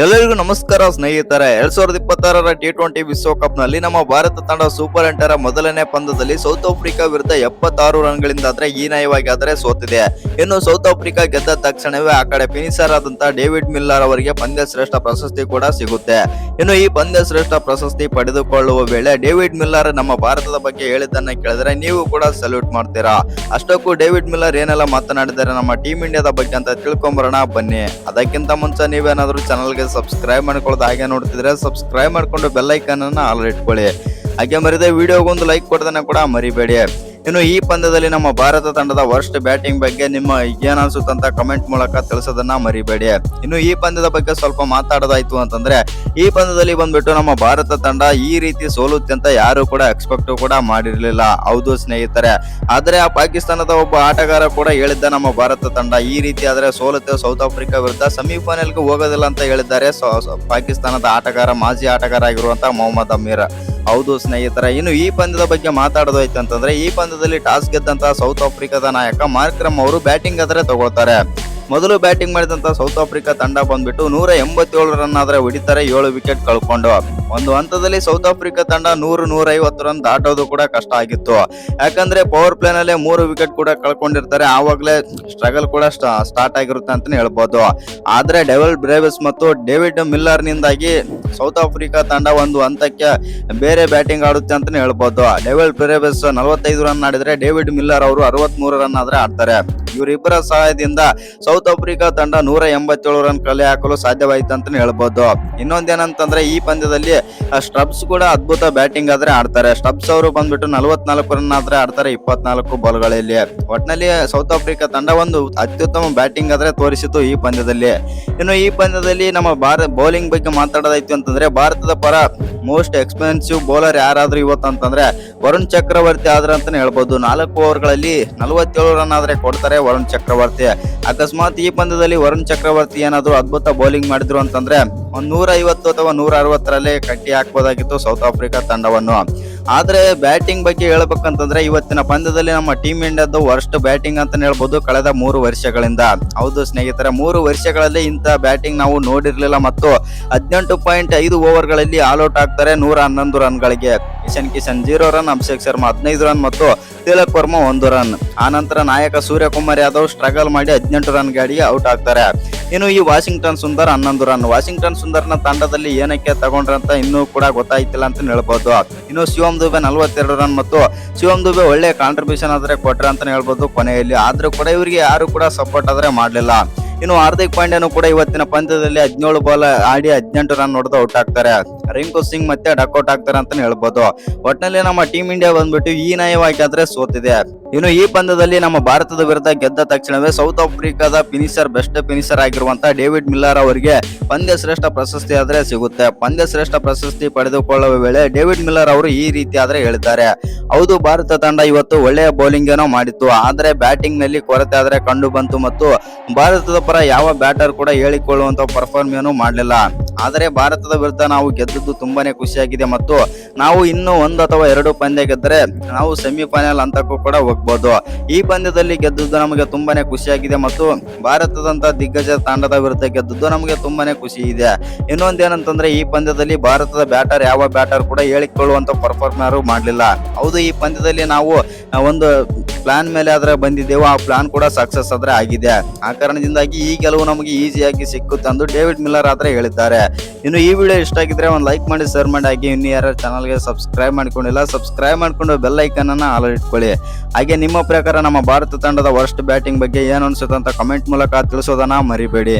ಎಲ್ಲರಿಗೂ ನಮಸ್ಕಾರ ಸ್ನೇಹಿತರೆ. 2026ರ T20 ವಿಶ್ವಕಪ್ ನಲ್ಲಿ ನಮ್ಮ ಭಾರತ ತಂಡ ಸೂಪರ್ 8ರ ಮೊದಲನೇ ಪಂದ್ಯದಲ್ಲಿ ಸೌತ್ ಆಫ್ರಿಕಾ ವಿರುದ್ಧ 76 ರನ್ಗಳಿಂದ ಹೀನಾಯವಾಗಿ ಸೋತಿದೆ. ಇನ್ನು ಸೌತ್ ಆಫ್ರಿಕಾ ಗೆದ್ದ ತಕ್ಷಣವೇ ಆ ಕಡೆ ಫಿನಿಶರ್ ಆದಂತ ಡೇವಿಡ್ ಮಿಲ್ಲರ್ ಅವರಿಗೆ ಪಂದ್ಯ ಶ್ರೇಷ್ಠ ಪ್ರಶಸ್ತಿ ಕೂಡ ಸಿಗುತ್ತೆ. ಇನ್ನು ಈ ಪಂದ್ಯ ಶ್ರೇಷ್ಠ ಪ್ರಶಸ್ತಿ ಪಡೆದುಕೊಳ್ಳುವ ವೇಳೆ ಡೇವಿಡ್ ಮಿಲ್ಲರ್ ನಮ್ಮ ಭಾರತದ ಬಗ್ಗೆ ಹೇಳಿದ್ದನ್ನ ಕೇಳಿದ್ರೆ ನೀವು ಕೂಡ ಸಲ್ಯೂಟ್ ಮಾಡ್ತೀರಾ. ಅಷ್ಟಕ್ಕೂ ಡೇವಿಡ್ ಮಿಲ್ಲರ್ ಏನೆಲ್ಲ ಮಾತನಾಡಿದ್ದಾರೆ ನಮ್ಮ ಟೀಮ್ ಇಂಡಿಯಾದ ಬಗ್ಗೆ ಅಂತ ತಿಳ್ಕೊಂಬರೋಣ ಬನ್ನಿ. ಅದಕ್ಕಿಂತ ಮುಂಚೆ ನೀವೇನಾದ್ರೂ ಚಾನಲ್ಗೆ ಸಬ್ಸ್ಕ್ರೈಬ್ ಮಾಡ್ಕೊಳ್ಳೋದು ಹಾಗೆ ನೋಡ್ತಿದ್ರೆ ಸಬ್ಸ್ಕ್ರೈಬ್ ಮಾಡ್ಕೊಂಡು ಬೆಲ್ ಐಕಾನ್ ಅನ್ನ ಆಲ್ ಇಟ್ಕೊಳ್ಳಿ. ಹಾಗೆ ಮರಿದೆ ವಿಡಿಯೋಗೊಂದು ಲೈಕ್ ಕೊಡೋದನ್ನ ಕೂಡ ಮರಿಬೇಡಿ. ಇನ್ನು ಈ ಪಂದ್ಯದಲ್ಲಿ ನಮ್ಮ ಭಾರತ ತಂಡದ ವರ್ಸ್ಟ್ ಬ್ಯಾಟಿಂಗ್ ಬಗ್ಗೆ ನಿಮ್ಮ ಏನ್ ಅನ್ಸುತ್ತಂತ ಕಮೆಂಟ್ ಮೂಲಕ ತಿಳಿಸೋದನ್ನ ಮರಿಬೇಡಿ. ಇನ್ನು ಈ ಪಂದ್ಯದ ಬಗ್ಗೆ ಸ್ವಲ್ಪ ಮಾತಾಡೋದಾಯ್ತು ಅಂತಂದ್ರೆ ಈ ಪಂದ್ಯದಲ್ಲಿ ಬಂದ್ಬಿಟ್ಟು ನಮ್ಮ ಭಾರತ ತಂಡ ಈ ರೀತಿ ಸೋಲುತ್ತೆ ಅಂತ ಯಾರು ಕೂಡ ಎಕ್ಸ್ಪೆಕ್ಟ್ ಕೂಡ ಮಾಡಿರ್ಲಿಲ್ಲ. ಹೌದು ಸ್ನೇಹಿತರೆ, ಆದ್ರೆ ಆ ಪಾಕಿಸ್ತಾನದ ಒಬ್ಬ ಆಟಗಾರ ಕೂಡ ಹೇಳಿದ್ದ ನಮ್ಮ ಭಾರತ ತಂಡ ಈ ರೀತಿ ಆದ್ರೆ ಸೋಲುತ್ತೆ ಸೌತ್ ಆಫ್ರಿಕಾ ವಿರುದ್ಧ ಸೆಮಿಫೈನಲ್ಗೆ ಹೋಗೋದಿಲ್ಲ ಅಂತ ಹೇಳಿದ್ದಾರೆ ಪಾಕಿಸ್ತಾನದ ಆಟಗಾರ, ಮಾಜಿ ಆಟಗಾರ ಆಗಿರುವಂತಹ ಮೊಹಮ್ಮದ್ ಅಮೀರ್. ಹೌದು ಸ್ನೇಹಿತರೆ, ಇನ್ನು ಈ ಪಂದ್ಯದ ಬಗ್ಗೆ ಮಾತಾಡೋದಾಯ್ತು ಅಂತಂದ್ರೆ ಈ ಪಂದ್ಯದಲ್ಲಿ ಟಾಸ್ ಗೆದ್ದಂತಹ ಸೌತ್ ಆಫ್ರಿಕಾದ ನಾಯಕ ಮಾರ್ಕ್ರಮ್ ಅವರು ಬ್ಯಾಟಿಂಗ್ ಆದ್ರೆ ತಗೊಳ್ತಾರೆ. ಮೊದಲು ಬ್ಯಾಟಿಂಗ್ ಮಾಡಿದಂತ ಸೌತ್ ಆಫ್ರಿಕಾ ತಂಡ ಬಂದ್ಬಿಟ್ಟು 187 ರನ್ ಆದ್ರೆ ಹೊಡಿತಾರೆ, 7 ವಿಕೆಟ್ ಕಳ್ಕೊಂಡು. ಒಂದು ಹಂತದಲ್ಲಿ ಸೌತ್ ಆಫ್ರಿಕಾ ತಂಡ 100-150 ರನ್ ದಾಟೋದು ಕೂಡ ಕಷ್ಟ ಆಗಿತ್ತು. ಯಾಕಂದ್ರೆ ಪವರ್ ಪ್ಲೇ ನಲ್ಲೇ 3 ವಿಕೆಟ್ ಕೂಡ ಕಳ್ಕೊಂಡಿರ್ತಾರೆ. ಆವಾಗಲೇ ಸ್ಟ್ರಗಲ್ ಕೂಡ ಸ್ಟಾರ್ಟ್ ಆಗಿರುತ್ತೆ ಅಂತಾನೆ ಹೇಳ್ಬೋದು. ಆದ್ರೆ ಡೆವಿಲ್ ಬ್ರೇವಿಸ್ ಮತ್ತು ಡೇವಿಡ್ ಮಿಲ್ಲರ್ ನಿಂದಾಗಿ ಸೌತ್ ಆಫ್ರಿಕಾ ತಂಡ ಒಂದು ಹಂತಕ್ಕೆ ಬೇರೆ ಬ್ಯಾಟಿಂಗ್ ಆಡುತ್ತೆ ಅಂತಾನೆ ಹೇಳ್ಬೋದು. ಡೆವಿಲ್ ಬ್ರೇವಿಸ್ 45 ರನ್ ಆಡಿದ್ರೆ ಡೇವಿಡ್ ಮಿಲ್ಲರ್ ಅವರು 63 ರನ್ ಆದ್ರೆ ಆಡ್ತಾರೆ. ಇವರಿಬ್ಬರ ಸಹಾಯದಿಂದ ಸೌತ್ ಆಫ್ರಿಕಾ ತಂಡ 187 ರನ್ ಕಲೆ ಹಾಕಲು ಸಾಧ್ಯವಾಯಿತು ಅಂತಾನೆ ಹೇಳ್ಬೋದು. ಇನ್ನೊಂದೇನಂತಂದ್ರೆ ಈ ಪಂದ್ಯದಲ್ಲಿ ಸ್ಟಬ್ಸ್ ಕೂಡ ಅದ್ಭುತ ಬ್ಯಾಟಿಂಗ್ ಆದ್ರೆ ಆಡ್ತಾರೆ. ಸ್ಟಬ್ಸ್ ಅವರು ಬಂದ್ಬಿಟ್ಟು 44 ರನ್ ಆದ್ರೆ ಆಡ್ತಾರೆ 24 ಬಾಲ್ಗಳಲ್ಲಿ. ಒಟ್ನಲ್ಲಿ ಸೌತ್ ಆಫ್ರಿಕಾ ತಂಡ ಒಂದು ಅತ್ಯುತ್ತಮ ಬ್ಯಾಟಿಂಗ್ ಆದ್ರೆ ತೋರಿಸಿತು ಈ ಪಂದ್ಯದಲ್ಲಿ. ಇನ್ನು ಈ ಪಂದ್ಯದಲ್ಲಿ ನಮ್ಮ ಬೌಲಿಂಗ್ ಬಗ್ಗೆ ಮಾತಾಡೋದಾಯ್ತು ಅಂತಂದ್ರೆ ಭಾರತದ ಪರ ಮೋಸ್ಟ್ ಎಕ್ಸ್ಪೆನ್ಸಿವ್ ಬೌಲರ್ ಯಾರಾದ್ರೂ ಇವತ್ತು ಅಂತಂದ್ರೆ ವರುಣ್ ಚಕ್ರವರ್ತಿ ಆದ್ರ ಅಂತಾನೆ ಹೇಳ್ಬೋದು. 4 ಓವರ್ಗಳಲ್ಲಿ 47 ರನ್ ಆದ್ರೆ ಕೊಡ್ತಾರೆ ವರುಣ್ ಚಕ್ರವರ್ತಿ. ಅಕಸ್ಮಾತ್ ಈ ಪಂದ್ಯದಲ್ಲಿ ವರುಣ್ ಚಕ್ರವರ್ತಿ ಏನಾದ್ರು ಅದ್ಭುತ ಬೌಲಿಂಗ್ ಮಾಡಿದ್ರು ಅಂತಂದ್ರೆ 150 ಅಥವಾ 160 ಕಟ್ಟಿ ಹಾಕ್ಬೋದಾಗಿತ್ತು ಸೌತ್ ಆಫ್ರಿಕಾ ತಂಡವನ್ನು. ಆದ್ರೆ ಬ್ಯಾಟಿಂಗ್ ಬಗ್ಗೆ ಹೇಳ್ಬೇಕಂತಂದ್ರೆ ಇವತ್ತಿನ ಪಂದ್ಯದಲ್ಲಿ ನಮ್ಮ ಟೀಮ್ ಇಂಡಿಯಾದ ವರ್ಸ್ಟ್ ಬ್ಯಾಟಿಂಗ್ ಅಂತ ಹೇಳ್ಬೋದು ಕಳೆದ 3 ವರ್ಷಗಳಿಂದ. ಹೌದು ಸ್ನೇಹಿತರೆ, 3 ವರ್ಷಗಳಲ್ಲಿ ಇಂತ ಬ್ಯಾಟಿಂಗ್ ನಾವು ನೋಡಿರ್ಲಿಲ್ಲ. ಮತ್ತು 18.5 ಓವರ್ಗಳಲ್ಲಿ ಆಲ್ ಔಟ್ ಆಗ್ತಾರೆ 111 ರನ್ಗಳಿಗೆ. ಇಶಾನ್ ಕಿಶನ್ 0 ರನ್, ಅಭಿಷೇಕ್ ಶರ್ಮಾ 15 ರನ್ ಮತ್ತು ತಿಲಕ್ ವರ್ಮಾ 1 ರನ್. ಆನಂತರ ನಾಯಕ ಸೂರ್ಯಕುಮಾರ್ ಯಾದವ್ ಸ್ಟ್ರಗಲ್ ಮಾಡಿ 18 ರನ್ ಗಾಡಿಗೆ ಔಟ್ ಆಗ್ತಾರೆ. ಇನ್ನು ಈ ವಾಷಿಂಗ್ಟನ್ ಸುಂದರ್ 11 ರನ್. ವಾಷಿಂಗ್ಟನ್ ಸುಂದರ್ನ ತಂಡದಲ್ಲಿ ಏನಕ್ಕೆ ತಗೊಂಡ್ರಂತ ಇನ್ನೂ ಕೂಡ ಗೊತ್ತಾಯ್ತಿಲ್ಲ ಅಂತ ಹೇಳ್ಬೋದು. ಇನ್ನು ಶಿವಮ್ ದುಬೆ 42 ರನ್ ಮತ್ತು ಶಿವಮ್ ದುಬೆ ಒಳ್ಳೆ ಕಾಂಟ್ರಿಬ್ಯೂಷನ್ ಆದ್ರೆ ಕೊಟ್ರೆ ಅಂತ ಹೇಳ್ಬೋದು ಕೊನೆಯಲ್ಲಿ. ಆದ್ರೂ ಕೂಡ ಇವರಿಗೆ ಯಾರು ಕೂಡ ಸಪೋರ್ಟ್ ಆದ್ರೆ ಮಾಡ್ಲಿಲ್ಲ. ಇನ್ನು ಹಾರ್ದಿಕ್ ಪಾಂಡ್ಯನು ಕೂಡ ಇವತ್ತಿನ ಪಂದ್ಯದಲ್ಲಿ 17 ಬಾಲ್ ಆಡಿ 18 ರನ್ ಹೊಡೆದು ಔಟ್ ಆಗ್ತಾರೆ. ರಿಂಕು ಸಿಂಗ್ ಮತ್ತೆ ಡಕ್ಔಟ್ ಆಗ್ತಾರೆ ಅಂತಾನೆ ಹೇಳ್ಬೋದು. ಒಟ್ಟಿನಲ್ಲಿ ನಮ್ಮ ಟೀಮ್ ಇಂಡಿಯಾ ಬಂದ್ಬಿಟ್ಟು ಹೀನಾಯವಾಗಿ ಆದ್ರೆ ಸೋತಿದೆ. ಇನ್ನು ಈ ಪಂದ್ಯದಲ್ಲಿ ನಮ್ಮ ಭಾರತದ ವಿರುದ್ಧ ಗೆದ್ದ ತಕ್ಷಣವೇ ಸೌತ್ ಆಫ್ರಿಕಾದ ಬೆಸ್ಟ್ ಫಿನಿಶರ್ ಆಗಿರುವಂತಹ ಡೇವಿಡ್ ಮಿಲ್ಲರ್ ಅವರಿಗೆ ಪಂದ್ಯ ಶ್ರೇಷ್ಠ ಪ್ರಶಸ್ತಿ ಆದ್ರೆ ಸಿಗುತ್ತೆ. ಪಂದ್ಯ ಶ್ರೇಷ್ಠ ಪ್ರಶಸ್ತಿ ಪಡೆದುಕೊಳ್ಳುವ ವೇಳೆ ಡೇವಿಡ್ ಮಿಲ್ಲರ್ ಅವರು ಈ ರೀತಿ ಆದ್ರೆ ಹೇಳಿದ್ದಾರೆ. ಹೌದು, ಭಾರತ ತಂಡ ಇವತ್ತು ಒಳ್ಳೆಯ ಬೌಲಿಂಗ್ ಏನೋ ಮಾಡಿತ್ತು, ಆದ್ರೆ ಬ್ಯಾಟಿಂಗ್ ನಲ್ಲಿ ಕೊರತೆ ಆದ್ರೆ ಕಂಡು ಬಂತು ಮತ್ತು ಭಾರತದ ಪರ ಯಾವ ಬ್ಯಾಟರ್ ಕೂಡ ಹೇಳಿಕೊಳ್ಳುವಂತ ಪರ್ಫಾರ್ಮ್ ಏನು ಮಾಡಲಿಲ್ಲ. ಆದರೆ ಭಾರತದ ವಿರುದ್ಧ ನಾವು ಗೆದ್ದದ್ದು ತುಂಬಾನೇ ಖುಷಿಯಾಗಿದೆ ಮತ್ತು ನಾವು ಇನ್ನೂ 1 ಅಥವಾ 2 ಪಂದ್ಯ ಗೆದ್ದರೆ ನಾವು ಸೆಮಿಫೈನಲ್ ಹಂತಕ್ಕೂ ಕೂಡ ಹೋಗ್ಬೋದು. ಈ ಪಂದ್ಯದಲ್ಲಿ ಗೆದ್ದದ್ದು ನಮಗೆ ತುಂಬಾನೇ ಖುಷಿಯಾಗಿದೆ ಮತ್ತು ಭಾರತದಂತ ದಿಗ್ಗಜ ತಂಡದ ವಿರುದ್ಧ ಗೆದ್ದದ್ದು ನಮಗೆ ತುಂಬಾನೇ ಖುಷಿ ಇದೆ. ಇನ್ನೊಂದೇನಂತಂದ್ರೆ ಈ ಪಂದ್ಯದಲ್ಲಿ ಭಾರತದ ಬ್ಯಾಟರ್ ಯಾವ ಬ್ಯಾಟರ್ ಕೂಡ ಹೇಳಿಕೊಳ್ಳುವಂತ ಪರ್ಫಾರ್ಮ್ ಯಾರು ಮಾಡಲಿಲ್ಲ. ಹೌದು, ಈ ಪಂದ್ಯದಲ್ಲಿ ನಾವು ಒಂದು ಪ್ಲಾನ್ ಮೇಲೆ ಆದ್ರೆ ಬಂದಿದ್ದೇವೆ, ಆ ಪ್ಲಾನ್ ಕೂಡ ಸಕ್ಸಸ್ ಆದ್ರೆ ಆಗಿದೆ. ಆ ಕಾರಣದಿಂದಾಗಿ ಈ ಗೆಲುವು ನಮಗೆ ಈಸಿಯಾಗಿ ಸಿಕ್ಕುತ್ತೆ ಎಂದು ಡೇವಿಡ್ ಮಿಲ್ಲರ್ ಆದ್ರೆ ಹೇಳಿದ್ದಾರೆ. ಇನ್ನು ಈ ವಿಡಿಯೋ ಇಷ್ಟ ಆಗಿದ್ರೆ ಒಂದು ಲೈಕ್ ಮಾಡಿ, ಶೇರ್ ಮಾಡಿ. ಹಾಗೆ ಇನ್ನು ಯಾರು ಚಾನಲ್ಗೆ ಸಬ್ಸ್ಕ್ರೈಬ್ ಮಾಡ್ಕೊಂಡಿಲ್ಲ ಸಬ್ಸ್ಕ್ರೈಬ್ ಮಾಡ್ಕೊಂಡು ಬೆಲ್ ಐಕಾನ್ ಅನ್ನ ಆಲ್ ಇಟ್ಕೊಳ್ಳಿ. ಹಾಗೆ ನಿಮ್ಮ ಪ್ರಕಾರ ನಮ್ಮ ಭಾರತ ತಂಡದ ವರ್ಸ್ಟ್ ಬ್ಯಾಟಿಂಗ್ ಬಗ್ಗೆ ಏನು ಅನ್ಸುತ್ತೆ ಅಂತ ಕಮೆಂಟ್ ಮೂಲಕ ತಿಳಿಸೋದನ್ನ ಮರಿಬೇಡಿ.